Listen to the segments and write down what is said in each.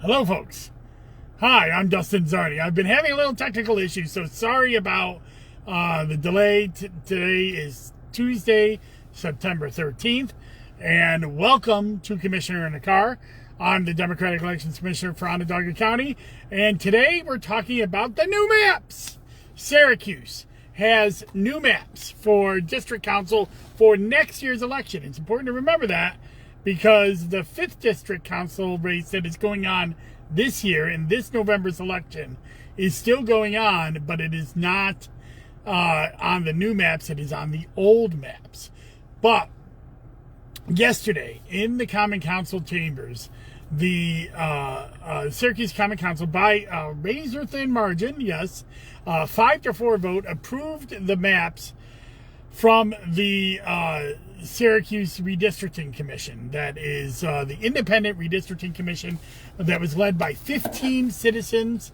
Hello, folks. Hi, I'm Dustin Zarni. I've been having a little technical issue, so sorry about the delay. Today is Tuesday, September 13th, and welcome to Commissioner in the Car. I'm the Democratic Elections Commissioner for Onondaga County, and today we're talking about the new maps. Syracuse has new maps for district council for next year's election. It's important to remember that because the 5th district council race that is going on this year in this November's election is still going on, but it is not on the new maps. It is on the old maps. But yesterday in the Common Council chambers, the Syracuse Common Council, by a razor-thin margin, yes, 5-4 vote, approved the maps from the Syracuse Redistricting Commission. That is the independent redistricting commission that was led by 15 citizens,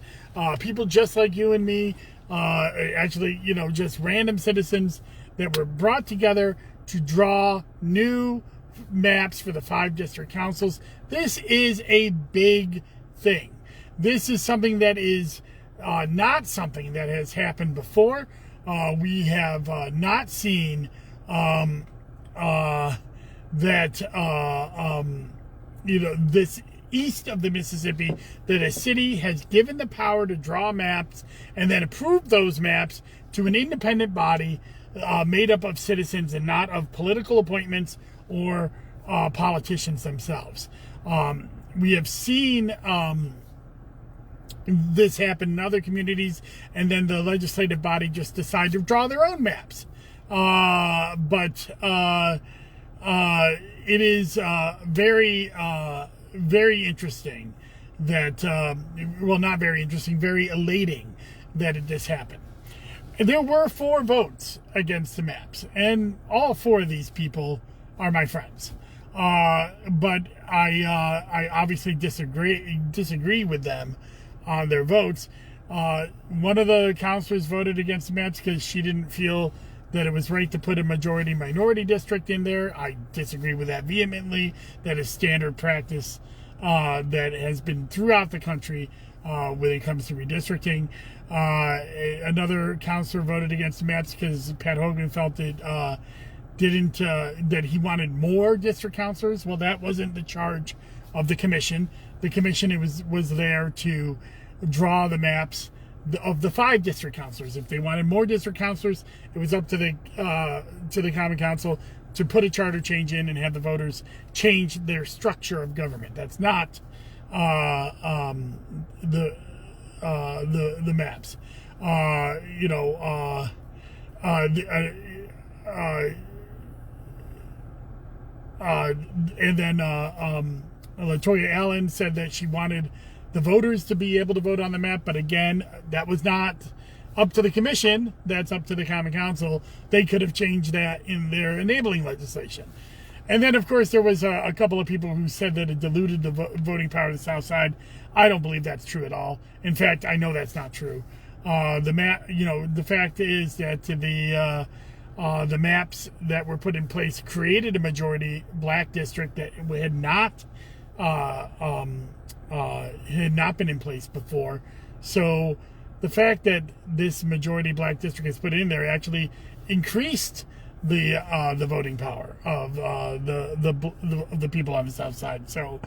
people just like you and me, actually, just random citizens that were brought together to draw new maps for the 5 district councils. This is a big thing. This is something that is not something that has happened before. We have not seen this east of the Mississippi, that a city has given the power to draw maps and then approve those maps to an independent body made up of citizens and not of political appointments or politicians themselves. We have seen this happen in other communities, and then the legislative body just decide to draw their own maps. But it is very interesting that, well, not very interesting, very elating that this happened. And there were 4 votes against the maps, and all 4 of these people are my friends. But I obviously disagree with them on their votes. One of the counselors voted against the maps because she didn't feel that it was right to put a majority-minority district in there. I disagree with that vehemently. That is standard practice that has been throughout the country when it comes to redistricting. Another counselor voted against the maps because Pat Hogan felt that that he wanted more district counselors. Well, that wasn't the charge of the commission. The commission was there to draw the maps of the 5 district councilors. If they wanted more district councilors, it was up to the Common Council to put a charter change in and have the voters change their structure of government. That's not the maps. And then Latoya Allen said that she wanted the voters to be able to vote on the map, but again, that was not up to the commission. That's up to the Common Council. They could have changed that in their enabling legislation. And then, of course, there was a couple of people who said that it diluted the voting power of the South Side. I don't believe that's true at all. In fact, I know that's not true. The fact is that the maps that were put in place created a majority black district that had not been in place before. So the fact that this majority black district is put in there actually increased the voting power of the people on the South Side. So,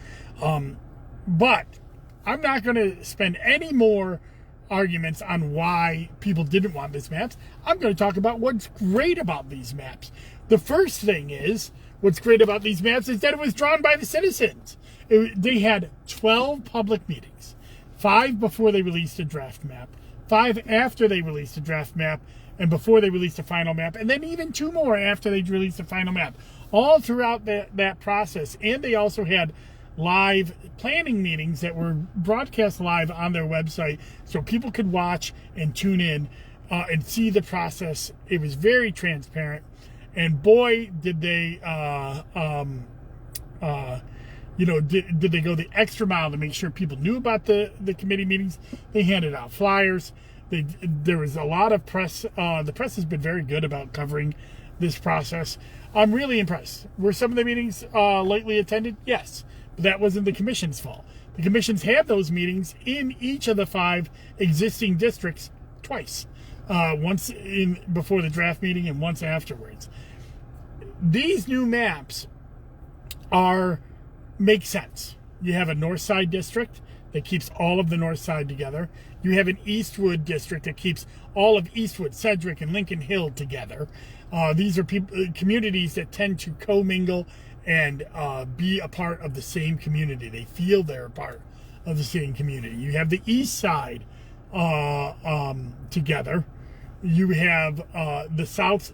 but I'm not going to spend any more arguments on why people didn't want these maps. I'm going to talk about what's great about these maps. The first thing is, what's great about these maps is that it was drawn by the citizens. They had 12 public meetings, 5 before they released a draft map, 5 after they released a draft map, and before they released a final map, and then even 2 more after they released a final map, all throughout that process. And they also had live planning meetings that were broadcast live on their website so people could watch and tune in and see the process. It was very transparent, and boy, did they did they go the extra mile to make sure people knew about the committee meetings. They handed out flyers. There was a lot of press. The press has been very good about covering this process. I'm really impressed. Were some of the meetings lightly attended? Yes. But that wasn't the commission's fault. the commissions have those meetings in each of the 5 existing districts twice. Once before the draft meeting and once afterwards. These new maps make sense. You have a north side district that keeps all of the north side together. You have an Eastwood district that keeps all of Eastwood, Sedgwick, and Lincoln Hill together. These are communities that tend to commingle and be a part of the same community. They feel they're a part of the same community. You have the east side together. You have the south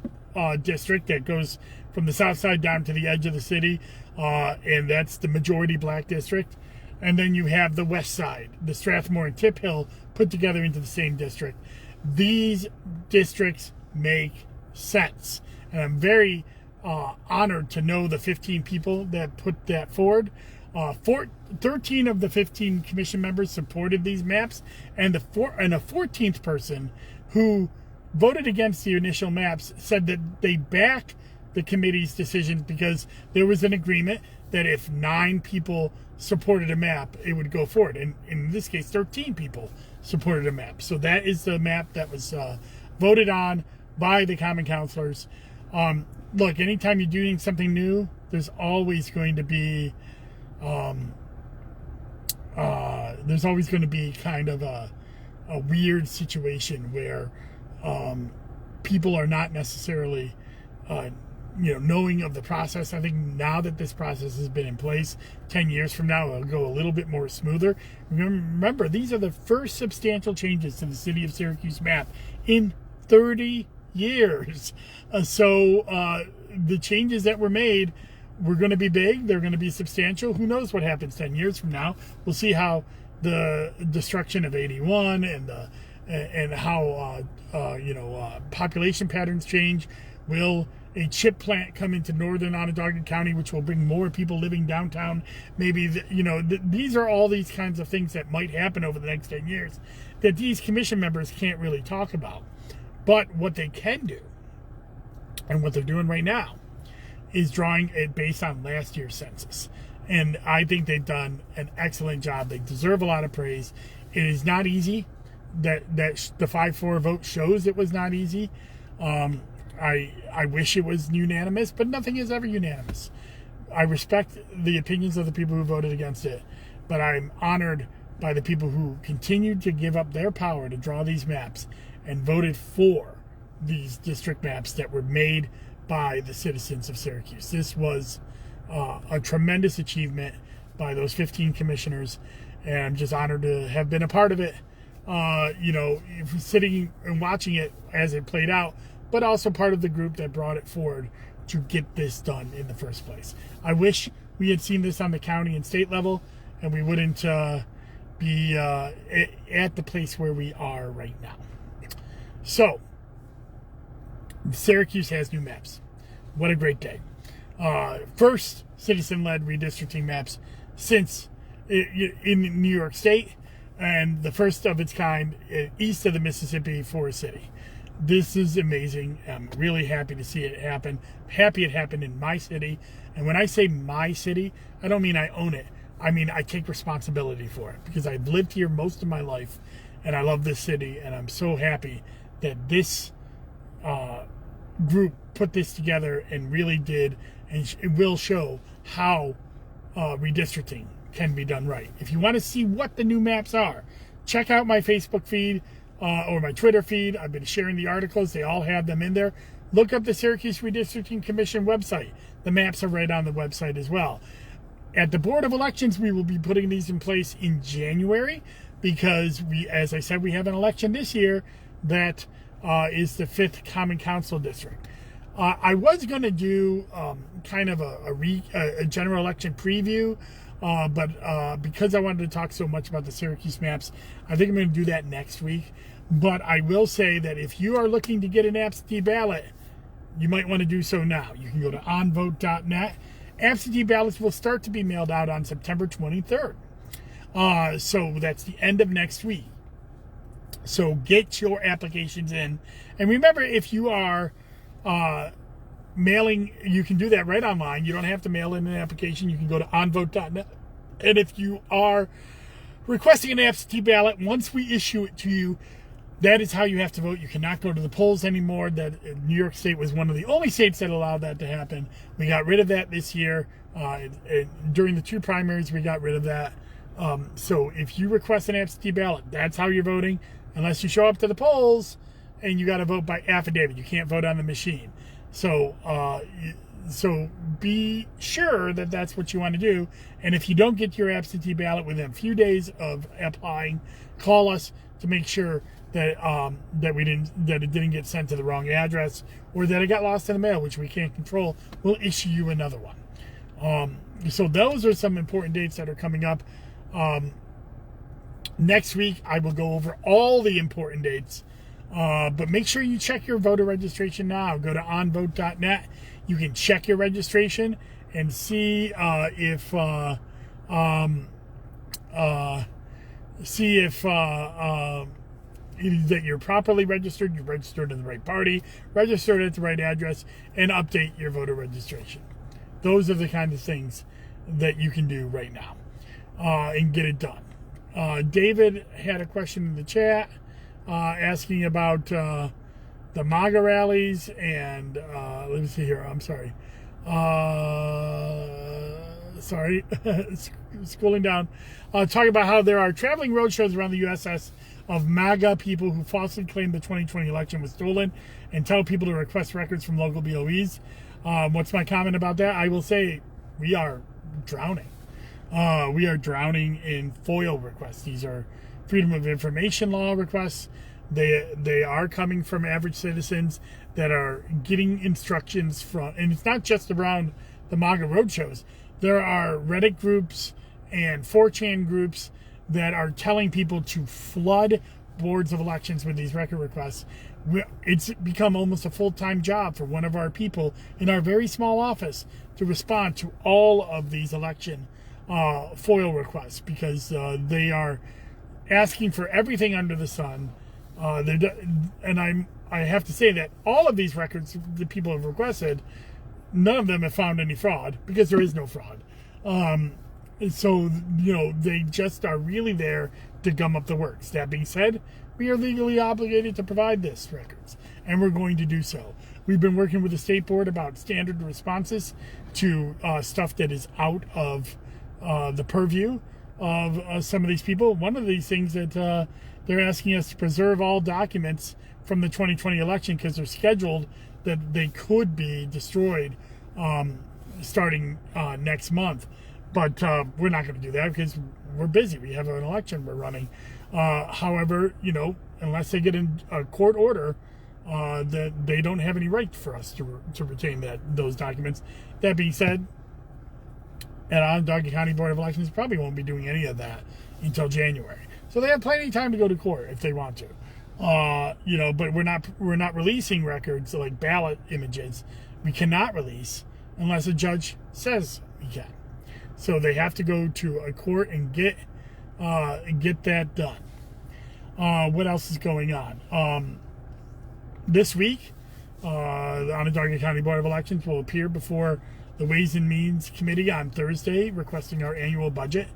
district that goes from the south side down to the edge of the city, and that's the majority black district. And then you have the west side, the Strathmore and Tip Hill, put together into the same district. These districts make sense. And I'm very honored to know the 15 people that put that forward. 13 of the 15 commission members supported these maps, and a 14th person who voted against the initial maps said that they back the committee's decision because there was an agreement that if 9 people supported a map, it would go forward. And in this case, 13 people supported a map. So that is the map that was voted on by the Common Councilors. Look, anytime you're doing something new, there's always going to be kind of a weird situation where people are not necessarily knowing of the process. I think now that this process has been in place, 10 years from now, it'll go a little bit more smoother. Remember, these are the first substantial changes to the city of Syracuse map in 30 years. So the changes that were made were going to be big. They're going to be substantial. Who knows what happens 10 years from now? We'll see how the destruction of 81 and how population patterns change. Will a chip plant come into northern Onondaga County, which will bring more people living downtown? Maybe, these are all these kinds of things that might happen over the next 10 years that these commission members can't really talk about. But what they can do, and what they're doing right now, is drawing it based on last year's census. And I think they've done an excellent job. They deserve a lot of praise. It is not easy. That the 5-4 vote shows it was not easy. I wish it was unanimous, but nothing is ever unanimous. I respect the opinions of the people who voted against it, but I'm honored by the people who continued to give up their power to draw these maps and voted for these district maps that were made by the citizens of Syracuse. This was a tremendous achievement by those 15 commissioners, and I'm just honored to have been a part of it. Sitting and watching it as it played out, but also part of the group that brought it forward to get this done in the first place. I wish we had seen this on the county and state level, and we wouldn't be at the place where we are right now. So, Syracuse has new maps. What a great day. First citizen-led redistricting maps since in New York State, and the first of its kind east of the Mississippi for a city. This is amazing. I'm really happy to see it happen. Happy it happened in my city. And when I say my city, I don't mean I own it. I mean I take responsibility for it because I've lived here most of my life and I love this city, and I'm so happy that this group put this together and really did, and it will show how redistricting can be done right. If you want to see what the new maps are, check out my Facebook feed or my Twitter feed. I've been sharing the articles. They all have them in there. Look up the Syracuse Redistricting Commission website. The maps are right on the website as well. At the Board of Elections, we will be putting these in place in January because as I said, we have an election this year that is the 5th Common Council district. I was going to do kind of a general election preview, but because I wanted to talk so much about the Syracuse maps, I think I'm going to do that next week. But I will say that if you are looking to get an absentee ballot, you might want to do so now. You can go to onvote.net. Absentee ballots will start to be mailed out on September 23rd. So that's the end of next week. So get your applications in. And remember, if you are mailing, you can do that right online. You don't have to mail in an application. You can go to onvote.net And if you are requesting an absentee ballot, once we issue it to you, that is how you have to vote. You cannot go to the polls anymore. That New York State was one of the only states that allowed that to happen. We got rid of that this year. During the 2 primaries, we got rid of that. So if you request an absentee ballot, that's how you're voting, unless you show up to the polls and you got to vote by affidavit. You can't vote on the machine. So be sure that that's what you want to do. And if you don't get your absentee ballot within a few days of applying, call us to make sure that it didn't get sent to the wrong address, or that it got lost in the mail, which we can't control. We'll issue you another one. So those are some important dates that are coming up. Next week I will go over all the important dates, but make sure you check your voter registration now. Go to onvote.net. You can check your registration and see if that you're properly registered, you're registered in the right party, registered at the right address, and update your voter registration. Those are the kind of things that you can do right now and get it done. David had a question in the chat asking about the MAGA rallies, and let me see here. I'm sorry. Scrolling down. Talking about how there are traveling roadshows around the USS of MAGA people who falsely claim the 2020 election was stolen and tell people to request records from local BOEs. What's my comment about that? I will say we are drowning. We are drowning in FOIL requests. These are Freedom of Information Law requests. They are coming from average citizens that are getting instructions from, and it's not just around the MAGA roadshows. There are Reddit groups and 4chan groups that are telling people to flood boards of elections with these record requests. It's become almost a full-time job for one of our people in our very small office to respond to all of these election FOIL requests, because they are asking for everything under the sun. And I have to say that all of these records that people have requested, none of them have found any fraud, because there is no fraud. So, they just are really there to gum up the works. That being said, we are legally obligated to provide this records, and we're going to do so. We've been working with the state board about standard responses to stuff that is out of the purview of some of these people. One of these things that they're asking us to preserve all documents from the 2020 election, because they're scheduled that they could be destroyed starting next month. But we're not going to do that because we're busy. We have an election we're running. However, unless they get in a court order, that they don't have any right for us to retain those documents. That being said, and Onondaga County Board of Elections probably won't be doing any of that until January. So they have plenty of time to go to court if they want to. But we're not releasing records like ballot images. We cannot release unless a judge says we can. So they have to go to a court and get that done. What else is going on? This week, the Onondaga County Board of Elections will appear before the Ways and Means Committee on Thursday, requesting our annual budget.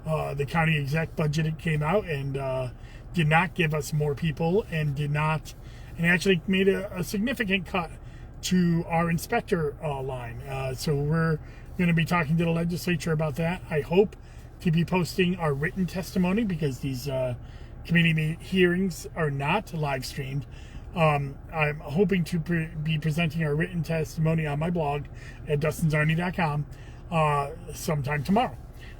The county exec budget came out and did not give us more people, and actually made a significant cut to our inspector line. So we're going to be talking to the legislature about that. I hope to be posting our written testimony, because these committee hearings are not live streamed. I'm hoping to be presenting our written testimony on my blog at dustinzarny.com sometime tomorrow.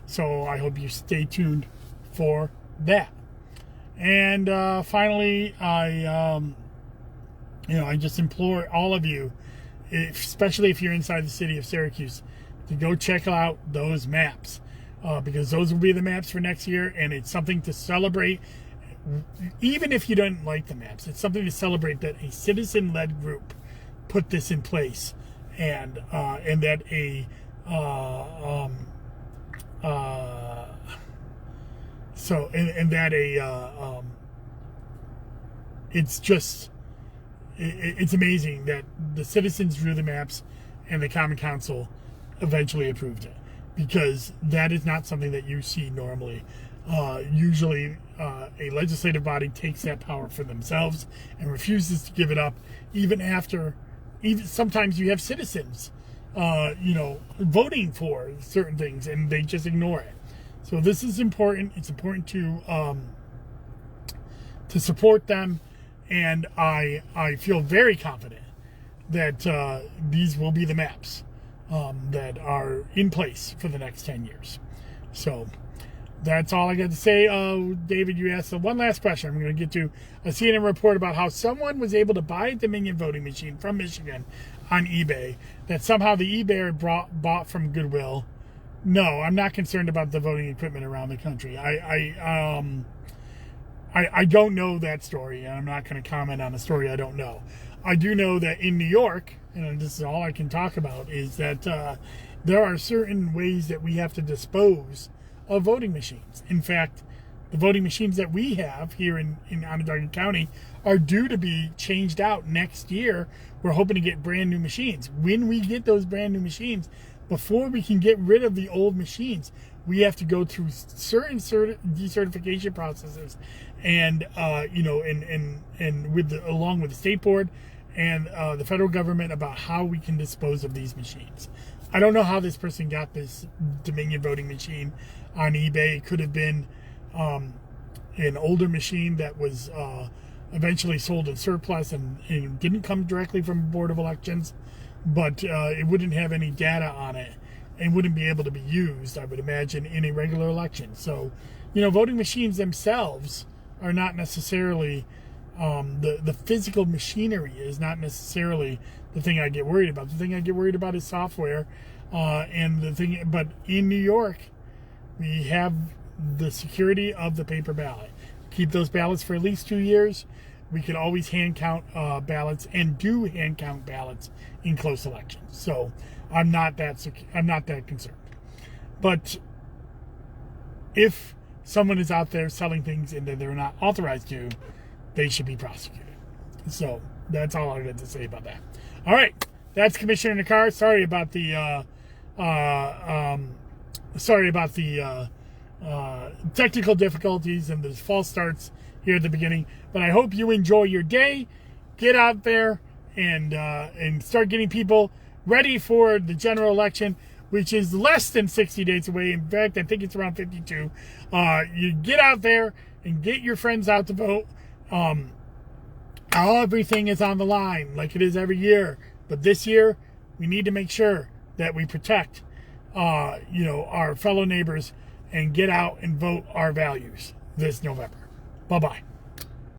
So I hope you stay tuned for that. And finally, I just implore all of you, especially if you're inside the city of Syracuse, to go check out those maps, because those will be the maps for next year, and it's something to celebrate. Even if you don't like the maps, it's something to celebrate that a citizen-led group put this in place, and that it's amazing that the citizens drew the maps and the Common Council eventually approved it. because that is not something that you see normally. Usually, a legislative body takes that power for themselves and refuses to give it up, even after, even sometimes you have citizens, voting for certain things, and they just ignore it. So this is important. It's important to support them, and I feel very confident that these will be the maps that are in place for the next 10 years. So that's all I got to say. David, you asked one last question. I'm going to get to a CNN report about how someone was able to buy a Dominion voting machine from Michigan on eBay, that somehow the eBay bought from Goodwill. No, I'm not concerned about the voting equipment around the country. I don't know that story, and I'm not going to comment on a story I don't know. I do know that in New York, and this is all I can talk about, is that there are certain ways that we have to dispose of voting machines. In fact, the voting machines that we have here in Onondaga County are due to be changed out next year. We're hoping to get brand new machines. When we get those brand new machines, before we can get rid of the old machines, we have to go through certain decertification processes, and along with the state board and the federal government, about how we can dispose of these machines. I don't know how this person got this Dominion voting machine on eBay. It could have been an older machine that was eventually sold in surplus and didn't come directly from the Board of Elections, but it wouldn't have any data on it and wouldn't be able to be used, I would imagine, in a regular election. So, voting machines themselves are not necessarily, the physical machinery is not necessarily the thing I get worried about. The thing I get worried about is software, but in New York, we have the security of the paper ballot. Keep those ballots for at least 2 years. We can always hand count ballots, and do hand count ballots in close elections. So I'm not that concerned. But if someone is out there selling things and that they're not authorized to, they should be prosecuted. So that's all I got to say about that. All right, that's Commissioner Nakar. Sorry about the technical difficulties and the false starts here at the beginning. But I hope you enjoy your day. Get out there and start getting people ready for the general election, which is less than 60 days away. In fact, I think it's around 52. You get out there and get your friends out to vote. Everything is on the line like it is every year. But this year, we need to make sure that we protect our fellow neighbors and get out and vote our values this November. Bye-bye.